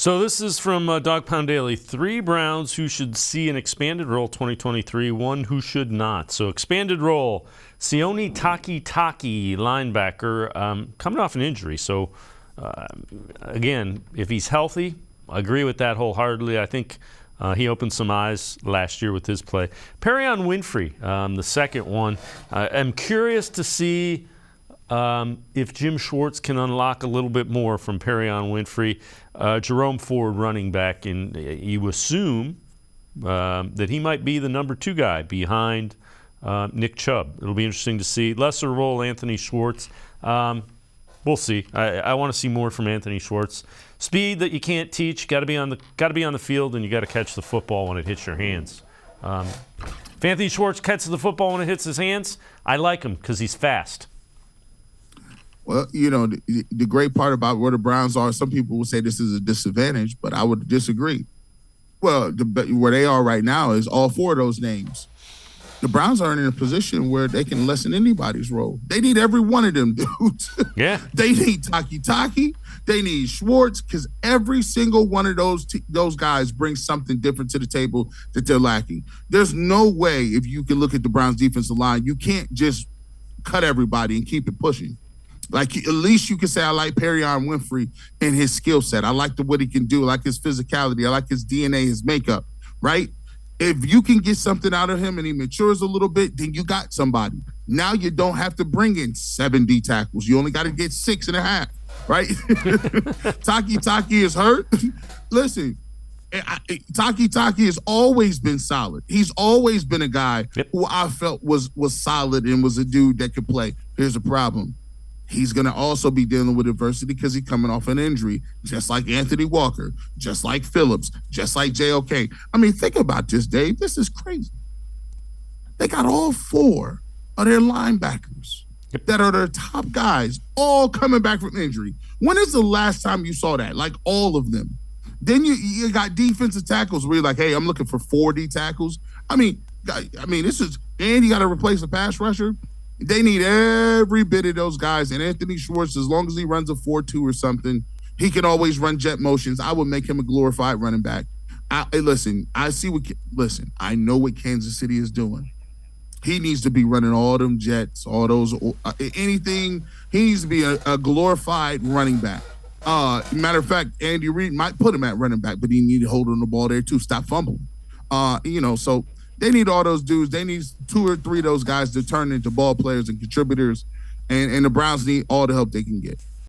So this is from Dawg Pound Daily. 3 Browns who should see an expanded role 2023, 1 who should not. So expanded role, Sione Takitaki, linebacker, coming off an injury. So again, if he's healthy, I agree with that wholeheartedly. I think he opened some eyes last year with his play. Perrion Winfrey, the second one. I'm curious to see if Jim Schwartz can unlock a little bit more from Perrion Winfrey. Jerome Ford, running back, and you assume that he might be the number 2 guy behind Nick Chubb. It'll be interesting to see. Lesser role, Anthony Schwartz. We'll see. I want to see more from Anthony Schwartz. Speed that you can't teach. Got to be on the field, and you got to catch the football when it hits your hands. If Anthony Schwartz catches the football when it hits his hands, I like him because he's fast. Well, the great part about where the Browns are, some people will say this is a disadvantage, but I would disagree. Well, where they are right now is all 4 of those names. The Browns are in a position where they can lessen anybody's role. They need every one of them dudes. Yeah. They need Taki. They need Schwartz, because every single one of those guys brings something different to the table that they're lacking. There's no way, if you can look at the Browns defensive line, you can't just cut everybody and keep it pushing. Like, at least you can say I like Perrion Winfrey and his skill set. I like what he can do. I like his physicality. I like his DNA, his makeup, right? If you can get something out of him and he matures a little bit, then you got somebody. Now you don't have to bring in 70 tackles. You only got to get 6.5, right? Taki is hurt. Listen, Taki has always been solid. He's always been a guy who I felt was solid and was a dude that could play. Here's the problem. He's going to also be dealing with adversity because he's coming off an injury, just like Anthony Walker, just like Phillips, just like JOK. I mean, think about this, Dave. This is crazy. They got all 4 of their linebackers that are their top guys all coming back from injury. When is the last time you saw that? Like, all of them. Then you got defensive tackles where you're like, hey, I'm looking for 40 tackles. I mean, this is, and you got to replace a pass rusher. They need every bit of those guys. And Anthony Schwartz, as long as he runs a 4-2 or something, he can always run jet motions. I would make him a glorified running back. I know what Kansas City is doing. He needs to be running all them jets, all those, anything. He needs to be a glorified running back. Matter of fact, Andy Reid might put him at running back, but he needed holding the ball there too. Stop fumbling. So they need all those dudes. They need 2 or 3 of those guys to turn into ball players and contributors. And the Browns need all the help they can get.